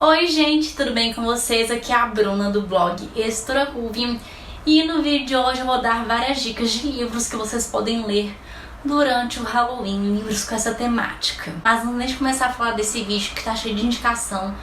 Oi gente, tudo bem com vocês? Aqui é a Bruna do blog Extra Ruby e no vídeo de hoje eu vou dar várias dicas de livros que vocês podem ler durante o Halloween, livros com essa temática. Mas antes de começar a falar desse vídeo que tá cheio de indicação,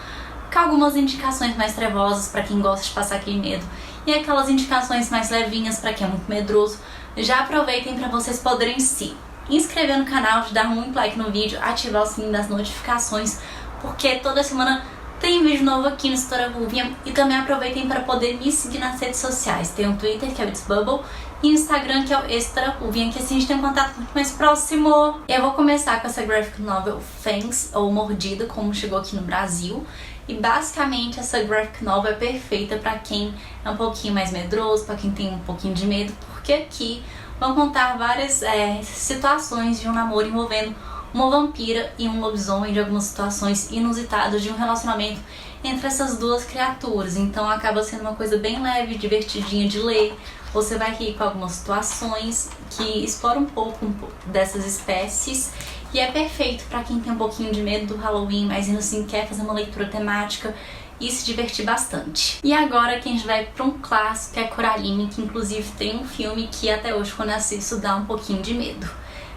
com algumas indicações mais trevosas para quem gosta de passar aquele medo e aquelas indicações mais levinhas para quem é muito medroso, já aproveitem para vocês poderem se inscrever no canal, de dar muito like no vídeo, ativar o sininho das notificações, porque toda semana tem vídeo novo aqui no Extra Ruby. E também aproveitem para poder me seguir nas redes sociais. Tem o Twitter, que é o It's Bubble, e o Instagram, que é o Extra Ruby, que assim a gente tem um contato muito mais próximo. Eu vou começar com essa graphic novel Fangs, ou Mordida, como chegou aqui no Brasil. E basicamente essa graphic novel é perfeita para quem é um pouquinho mais medroso, para quem tem um pouquinho de medo, porque aqui vão contar várias situações de um namoro envolvendo uma vampira e um lobisomem, de algumas situações inusitadas de um relacionamento entre essas duas criaturas. Então acaba sendo uma coisa bem leve, divertidinha de ler. Você vai rir com algumas situações que exploram um pouco dessas espécies. E é perfeito para quem tem um pouquinho de medo do Halloween, mas ainda assim quer fazer uma leitura temática e se divertir bastante. E agora que a gente vai para um clássico, que é Coraline, que inclusive tem um filme que até hoje quando eu assisto dá um pouquinho de medo.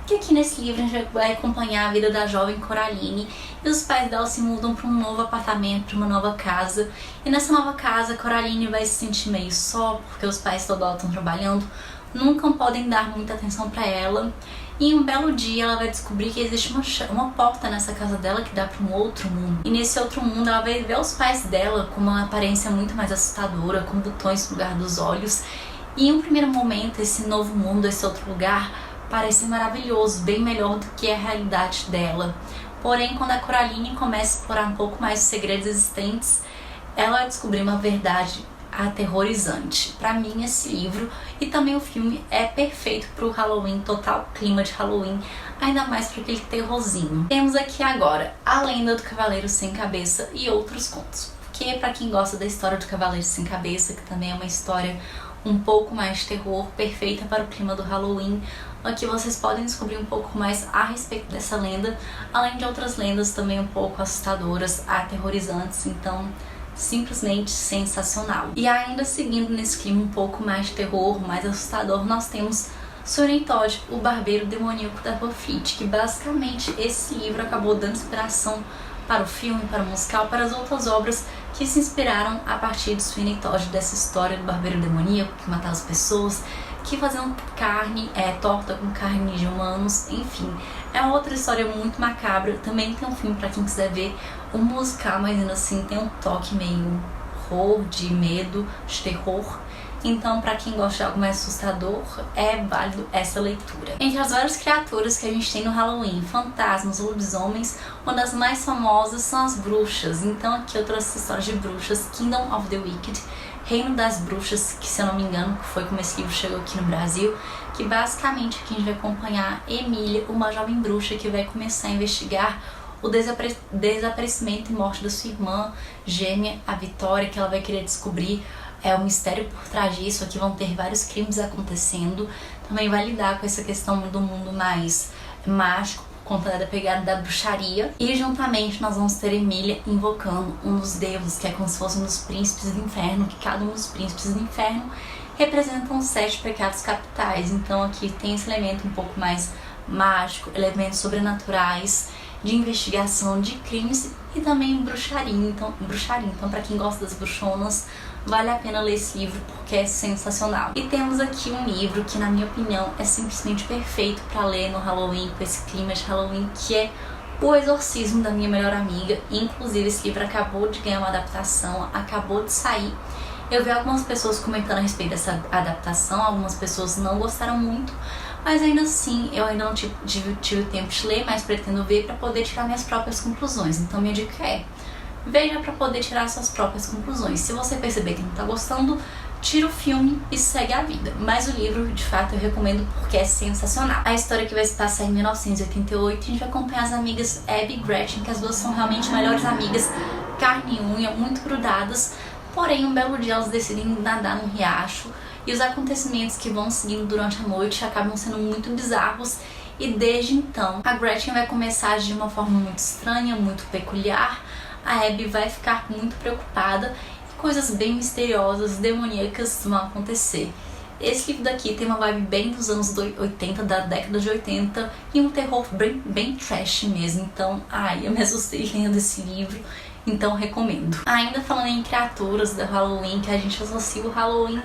Que aqui nesse livro a gente vai acompanhar a vida da jovem Coraline e os pais dela se mudam para um novo apartamento, para uma nova casa. E nessa nova casa, Coraline vai se sentir meio só, porque os pais toda hora estão trabalhando, nunca podem dar muita atenção para ela. E um belo dia ela vai descobrir que existe uma porta nessa casa dela que dá para um outro mundo. E nesse outro mundo ela vai ver os pais dela com uma aparência muito mais assustadora, com botões no lugar dos olhos. E em um primeiro momento esse novo mundo, esse outro lugar, parece maravilhoso, bem melhor do que a realidade dela. Porém, quando a Coraline começa a explorar um pouco mais os segredos existentes, ela vai descobrir uma verdade aterrorizante. Para mim, esse livro e também o filme é perfeito para o Halloween, total clima de Halloween, ainda mais para aquele terrorzinho. Temos aqui agora A Lenda do Cavaleiro Sem Cabeça e outros contos. Porque para quem gosta da história do Cavaleiro Sem Cabeça, que também é uma história um pouco mais de terror, perfeita para o clima do Halloween, aqui vocês podem descobrir um pouco mais a respeito dessa lenda, além de outras lendas também um pouco assustadoras, aterrorizantes, então simplesmente sensacional. E ainda seguindo nesse clima um pouco mais de terror, mais assustador, nós temos Sweeney Todd, o barbeiro demoníaco da Buffy, que basicamente esse livro acabou dando inspiração para o filme, para o musical, para as outras obras que se inspiraram a partir de Sweeney Todd, dessa história do barbeiro demoníaco que matava as pessoas, que faziam carne, torta com carne de humanos, enfim. É outra história muito macabra. Também tem um filme para quem quiser ver, um musical, mas ainda assim tem um toque meio horror, de medo, de terror. Então, para quem gosta de algo mais assustador, é válido essa leitura. Entre as várias criaturas que a gente tem no Halloween, fantasmas, lobisomens, uma das mais famosas são as bruxas. Então aqui eu trouxe a história de bruxas, Kingdom of the Wicked, Reino das Bruxas, que se eu não me engano foi como esse livro chegou aqui no Brasil, que basicamente aqui a gente vai acompanhar Emília, uma jovem bruxa que vai começar a investigar o desaparecimento e morte da sua irmã gêmea, a Vitória, que ela vai querer descobrir o mistério por trás disso. Aqui vão ter vários crimes acontecendo. Também vai lidar com essa questão do mundo mais mágico, por conta da pegada da bruxaria. E juntamente nós vamos ter Emília invocando um dos deuses, que é como se fosse um dos príncipes do inferno, que cada um dos príncipes do inferno representam 7 pecados capitais. Então aqui tem esse elemento um pouco mais mágico, elementos sobrenaturais, de investigação de crimes e também bruxaria. Então para quem gosta das bruxonas, vale a pena ler esse livro porque é sensacional. E temos aqui um livro que, na minha opinião, é simplesmente perfeito para ler no Halloween, com esse clima de Halloween, que é O Exorcismo da Minha Melhor Amiga. Inclusive esse livro acabou de ganhar uma adaptação, acabou de sair. Eu vi algumas pessoas comentando a respeito dessa adaptação, algumas pessoas não gostaram muito, mas ainda assim eu ainda não tive tempo de ler, mas pretendo ver para poder tirar minhas próprias conclusões. Então minha dica é: veja para poder tirar suas próprias conclusões. Se você perceber que não está gostando, tira o filme e segue a vida. Mas o livro, de fato, eu recomendo porque é sensacional. A história que vai se passar em 1988, a gente vai acompanhar as amigas Abby e Gretchen, que as duas são realmente melhores amigas, carne e unha, muito grudadas. Porém, um belo dia elas decidem nadar num riacho e os acontecimentos que vão seguindo durante a noite acabam sendo muito bizarros. E desde então, a Gretchen vai começar a agir de uma forma muito estranha, muito peculiar, a Abby vai ficar muito preocupada e coisas bem misteriosas, demoníacas vão acontecer. Esse livro daqui tem uma vibe bem dos anos 80, da década de 80, e um terror bem trash mesmo. Então, eu me assustei lendo esse livro, então recomendo. Ainda falando em criaturas do Halloween, que a gente associa o Halloween,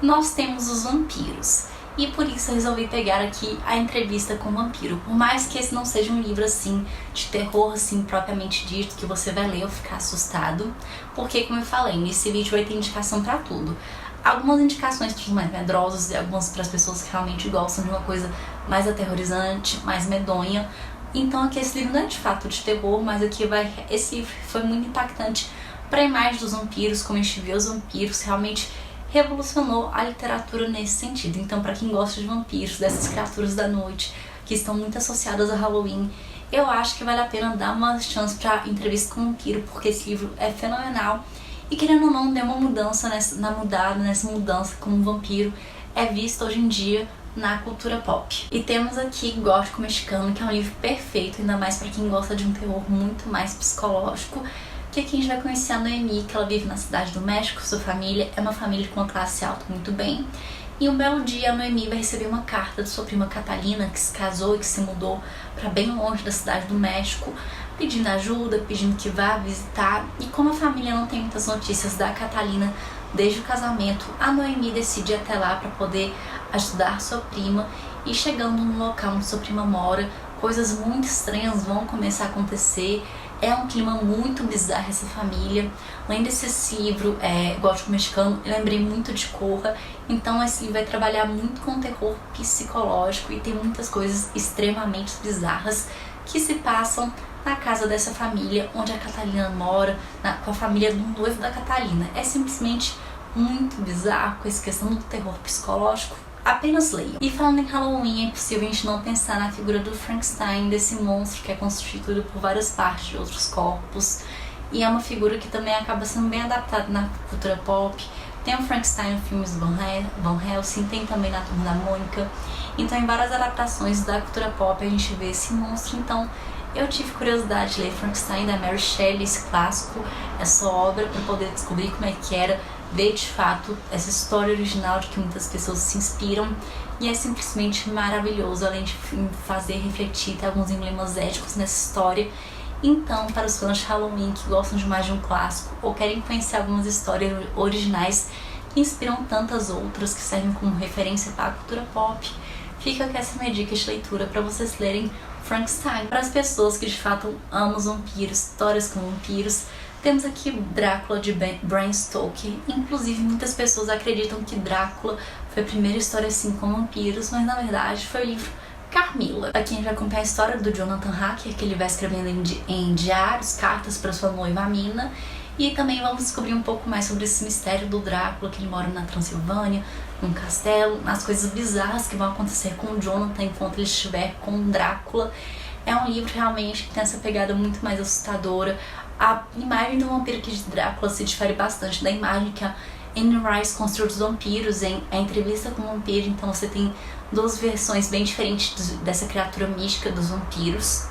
nós temos os vampiros. E por isso eu resolvi pegar aqui a entrevista com o vampiro. Por mais que esse não seja um livro assim de terror assim propriamente dito, que você vai ler ou ficar assustado, porque como eu falei, nesse vídeo vai ter indicação pra tudo. Algumas indicações para os mais medrosos e algumas para as pessoas que realmente gostam de uma coisa mais aterrorizante, mais medonha. Então aqui esse livro não é de fato de terror, mas aqui esse livro foi muito impactante para a imagem dos vampiros, como a gente vê os vampiros, realmente revolucionou a literatura nesse sentido. Então para quem gosta de vampiros, dessas criaturas da noite, que estão muito associadas a Halloween, eu acho que vale a pena dar uma chance para Entrevista com o Vampiro, porque esse livro é fenomenal. E querendo ou não, deu uma mudança nessa mudança como um vampiro é visto hoje em dia na cultura pop. E temos aqui Gótico Mexicano, que é um livro perfeito, ainda mais para quem gosta de um terror muito mais psicológico, que aqui a gente vai conhecer a Noemi, que ela vive na cidade do México, sua família é uma família com uma classe alta muito bem. E um belo dia a Noemi vai receber uma carta de sua prima Catalina, que se casou e que se mudou para bem longe da cidade do México, pedindo ajuda, pedindo que vá visitar. E como a família não tem muitas notícias da Catalina desde o casamento, a Noemi decide ir até lá para poder ajudar sua prima. E chegando no local onde sua prima mora, coisas muito estranhas vão começar a acontecer. É um clima muito bizarro essa família. Além desse livro, Gótico Mexicano, eu lembrei muito de Corra. Então esse livro vai trabalhar muito com terror psicológico e tem muitas coisas extremamente bizarras que se passam na casa dessa família, onde a Catalina mora, com a família do noivo da Catalina. É simplesmente muito bizarro com essa questão do terror psicológico. Apenas leiam. E falando em Halloween, é impossível a gente não pensar na figura do Frankenstein, desse monstro que é constituído por várias partes de outros corpos. E é uma figura que também acaba sendo bem adaptada na cultura pop. Tem o Frankenstein no filmes Van Helsing, tem também na Turma da Mônica. Então em várias adaptações da cultura pop a gente vê esse monstro. Então eu tive curiosidade de ler Frankenstein da Mary Shelley, esse clássico, essa obra, para poder descobrir como é que era, ver de fato essa história original de que muitas pessoas se inspiram. E é simplesmente maravilhoso, além de fazer refletir, ter alguns emblemas éticos nessa história. Então, para os fãs de Halloween que gostam de mais de um clássico ou querem conhecer algumas histórias originais que inspiram tantas outras, que servem como referência para a cultura pop, fica aqui essa minha dica de leitura para vocês lerem Frankenstein. Para as pessoas que de fato amam os vampiros, histórias com vampiros, temos aqui Drácula de Bram Stoker. Inclusive muitas pessoas acreditam que Drácula foi a primeira história assim com vampiros, mas na verdade foi o livro Carmilla. Aqui a gente vai acompanhar a história do Jonathan Harker, que ele vai escrevendo em diários, cartas para sua noiva Mina. E também vamos descobrir um pouco mais sobre esse mistério do Drácula, que ele mora na Transilvânia, num castelo, as coisas bizarras que vão acontecer com o Jonathan enquanto ele estiver com o Drácula. É um livro realmente que tem essa pegada muito mais assustadora. A imagem do vampiro aqui de Drácula se difere bastante da imagem que a Anne Rice construiu dos vampiros em A Entrevista com o Vampiro. Então você tem duas versões bem diferentes dessa criatura mística dos vampiros.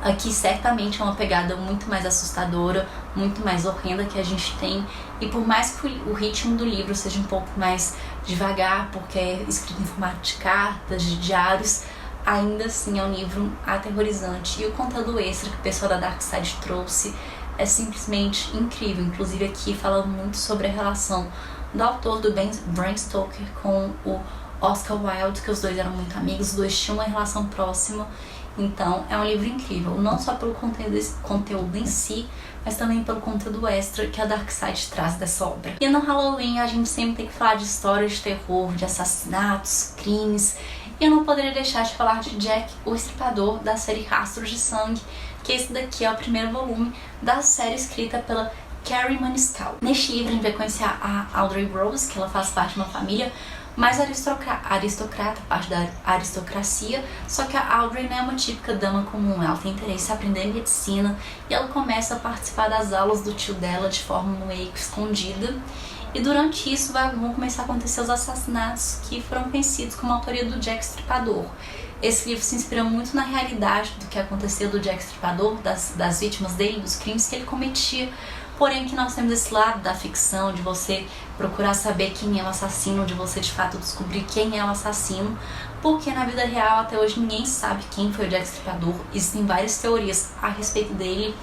Aqui certamente é uma pegada muito mais assustadora, muito mais horrenda que a gente tem. E por mais que o ritmo do livro seja um pouco mais devagar, porque é escrito em formato de cartas, de diários, ainda assim é um livro aterrorizante. E o conteúdo extra que o pessoal da Dark Side trouxe é simplesmente incrível. Inclusive aqui fala muito sobre a relação do autor do Bram Stoker com o Oscar Wilde, que os dois eram muito amigos, os dois tinham uma relação próxima. Então é um livro incrível, não só pelo conteúdo em si, mas também pelo conteúdo extra que a Dark Side traz dessa obra. E no Halloween a gente sempre tem que falar de histórias de terror, de assassinatos, crimes. E eu não poderia deixar de falar de Jack, o Estripador, da série Rastros de Sangue, que esse daqui é o primeiro volume da série escrita pela Carrie Maniscal. Neste livro a gente vai conhecer a Audrey Rose, que ela faz parte de uma família mais aristocrata, parte da aristocracia, só que a Audrey não é uma típica dama comum, ela tem interesse em aprender medicina e ela começa a participar das aulas do tio dela de forma meio que escondida. E durante isso vão começar a acontecer os assassinatos que foram conhecidos como a autoria do Jack Estripador. Esse livro se inspira muito na realidade do que aconteceu do Jack Stripador, das vítimas dele, dos crimes que ele cometia. Porém, que nós temos esse lado da ficção, de você procurar saber quem é o assassino, de você de fato descobrir quem é o assassino, porque na vida real até hoje ninguém sabe quem foi o Jack Stripador. Existem várias teorias a respeito dele,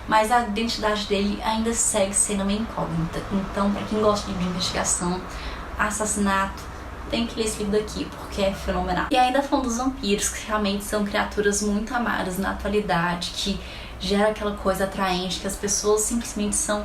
mas a identidade dele ainda segue sendo uma incógnita. Então, para quem gosta de investigação, assassinato, tem que ler esse livro daqui, porque é fenomenal. E ainda falando dos vampiros, que realmente são criaturas muito amadas na atualidade, que gera aquela coisa atraente, que as pessoas simplesmente são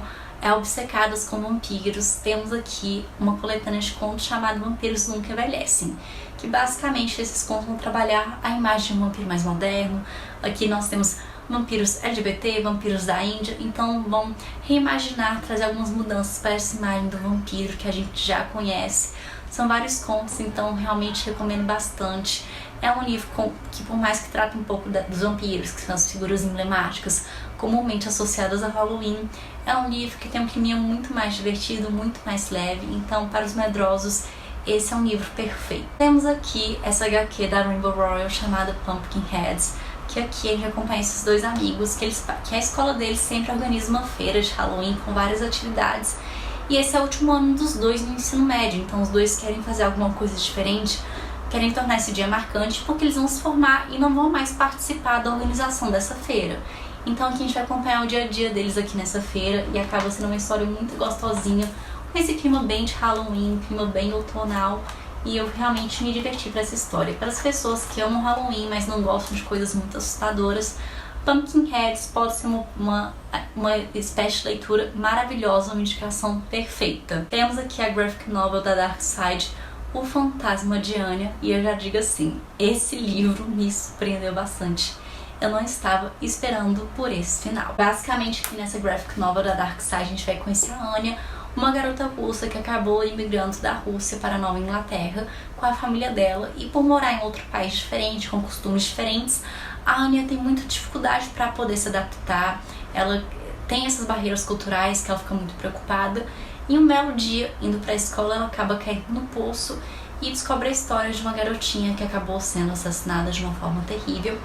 obcecadas com vampiros. Temos aqui uma coletânea de contos chamada Vampiros Nunca Envelhecem, que basicamente esses contos vão trabalhar a imagem de um vampiro mais moderno. Aqui nós temos vampiros LGBT, vampiros da Índia, então vão reimaginar, trazer algumas mudanças para essa imagem do vampiro que a gente já conhece. São vários contos, então realmente recomendo bastante. É um livro que, por mais que trate um pouco dos vampiros, que são as figuras emblemáticas comumente associadas a Halloween, é um livro que tem um clima muito mais divertido, muito mais leve. Então, para os medrosos, esse é um livro perfeito. Temos aqui essa HQ da Rainbow Rowell chamada Pumpkinheads, que aqui a gente acompanha esses dois amigos, que a escola deles sempre organiza uma feira de Halloween com várias atividades. E esse é o último ano dos dois no ensino médio, então os dois querem fazer alguma coisa diferente, querem tornar esse dia marcante, porque eles vão se formar e não vão mais participar da organização dessa feira. Então aqui a gente vai acompanhar o dia a dia deles aqui nessa feira, e acaba sendo uma história muito gostosinha, com esse clima bem de Halloween, clima bem outonal, e eu realmente me diverti com essa história. Para as pessoas que amam Halloween, mas não gostam de coisas muito assustadoras, Pumpkinheads pode ser uma espécie de leitura maravilhosa, uma indicação perfeita. Temos aqui a graphic novel da Dark Side, O Fantasma de Anya, e eu já digo assim, esse livro me surpreendeu bastante. Eu não estava esperando por esse final. Basicamente, aqui nessa graphic novel da Dark Side, a gente vai conhecer a Anya, uma garota russa que acabou imigrando da Rússia para a Nova Inglaterra com a família dela, e por morar em outro país diferente, com costumes diferentes, a Anya tem muita dificuldade para poder se adaptar. Ela tem essas barreiras culturais que ela fica muito preocupada, e um belo dia, indo para a escola, ela acaba caindo no poço e descobre a história de uma garotinha que acabou sendo assassinada de uma forma terrível.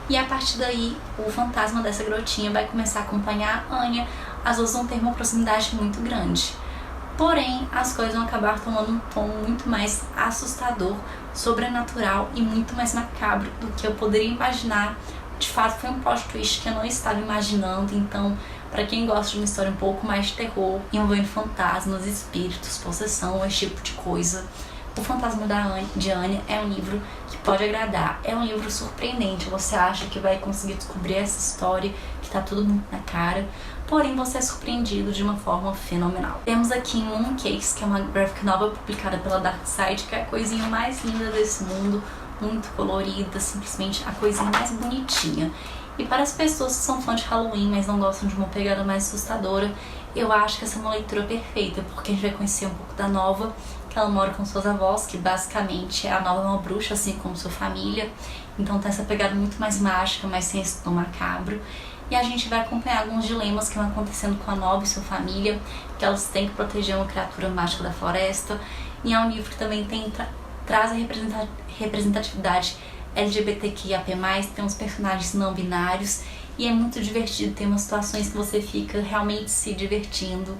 E a partir daí, o fantasma dessa garotinha vai começar a acompanhar a Anya. As duas vão ter uma proximidade muito grande. Porém, as coisas vão acabar tomando um tom muito mais assustador, sobrenatural e muito mais macabro do que eu poderia imaginar. De fato, foi um plot twist que eu não estava imaginando. Então, para quem gosta de uma história um pouco mais de terror, envolvendo fantasmas, espíritos, possessão, esse tipo de coisa, O Fantasma de Anya é um livro que pode agradar. É um livro surpreendente. Você acha que vai conseguir descobrir essa história, que tá tudo muito na cara, porém você é surpreendido de uma forma fenomenal. Temos aqui Mooncakes, que é uma graphic novel publicada pela Dark Side, que é a coisinha mais linda desse mundo, muito colorida, simplesmente a coisinha mais bonitinha. E para as pessoas que são fãs de Halloween, mas não gostam de uma pegada mais assustadora, eu acho que essa é uma leitura perfeita, porque a gente vai conhecer um pouco da Nova, que ela mora com suas avós, que basicamente a Nova é uma bruxa, assim como sua família. Então tem essa pegada muito mais mágica, mas sem esse tom macabro. E a gente vai acompanhar alguns dilemas que vão acontecendo com a Nova e sua família, que elas têm que proteger uma criatura mágica da floresta. E é um livro que também traz a representatividade LGBTQIAP+, tem uns personagens não binários, e é muito divertido, tem umas situações que você fica realmente se divertindo.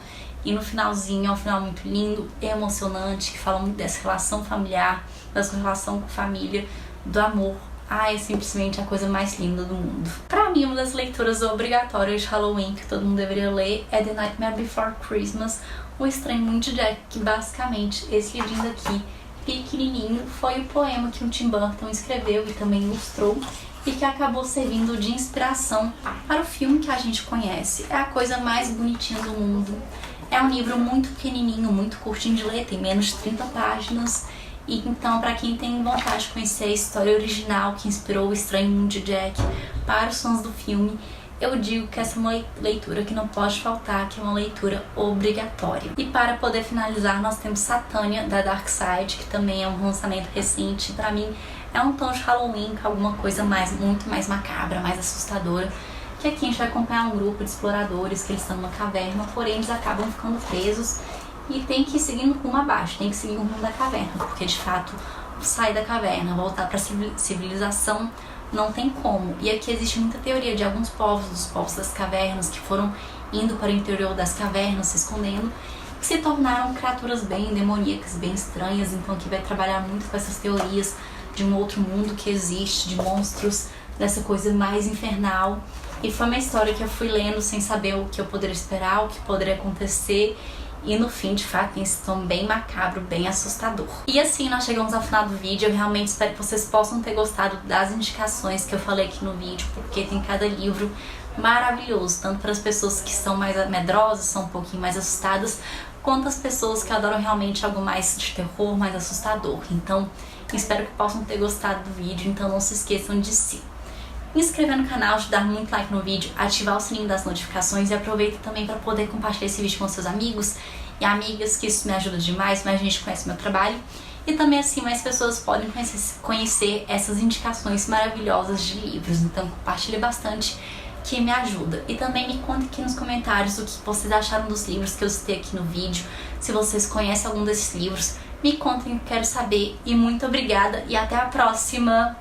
E no finalzinho, é um final muito lindo, emocionante, que fala muito dessa relação familiar, da sua relação com a família, do amor. É simplesmente a coisa mais linda do mundo. Pra mim, uma das leituras obrigatórias de Halloween que todo mundo deveria ler é The Nightmare Before Christmas, O Estranho Mundo de Jack, que basicamente, esse livrinho daqui, pequenininho, foi o poema que o Tim Burton escreveu e também ilustrou, e que acabou servindo de inspiração para o filme que a gente conhece. É a coisa mais bonitinha do mundo. É um livro muito pequenininho, muito curtinho de ler, tem menos de 30 páginas. E então, para quem tem vontade de conhecer a história original que inspirou O Estranho Mundo de Jack para os fãs do filme, eu digo que essa é uma leitura que não pode faltar, que é uma leitura obrigatória. E para poder finalizar, nós temos Satânia, da Dark Side, que também é um lançamento recente. Para mim, é um tom de Halloween com alguma coisa muito mais macabra, mais assustadora. Que aqui a gente vai acompanhar um grupo de exploradores que eles estão numa caverna, porém eles acabam ficando presos e tem que ir seguindo rumo abaixo, tem que seguir o rumo da caverna, porque de fato sair da caverna, voltar para a civilização, não tem como. E aqui existe muita teoria de alguns povos, dos povos das cavernas, que foram indo para o interior das cavernas, se escondendo, que se tornaram criaturas bem demoníacas, bem estranhas. Então aqui vai trabalhar muito com essas teorias de um outro mundo que existe, de monstros, dessa coisa mais infernal. E foi uma história que eu fui lendo sem saber o que eu poderia esperar, o que poderia acontecer. E no fim, de fato, tem esse tom bem macabro, bem assustador. E assim, nós chegamos ao final do vídeo. Eu realmente espero que vocês possam ter gostado das indicações que eu falei aqui no vídeo, porque tem cada livro maravilhoso, tanto para as pessoas que são mais medrosas, são um pouquinho mais assustadas, quanto as pessoas que adoram realmente algo mais de terror, mais assustador. Então, espero que possam ter gostado do vídeo. Então não se esqueçam de se inscrever no canal, de dar muito like no vídeo, ativar o sininho das notificações e aproveita também para poder compartilhar esse vídeo com seus amigos e amigas, que isso me ajuda demais, mais gente conhece meu trabalho e também assim mais pessoas podem conhecer essas indicações maravilhosas de livros. Então compartilhe bastante, que me ajuda. E também me conte aqui nos comentários o que vocês acharam dos livros que eu citei aqui no vídeo. Se vocês conhecem algum desses livros, me contem, eu quero saber. E muito obrigada e até a próxima!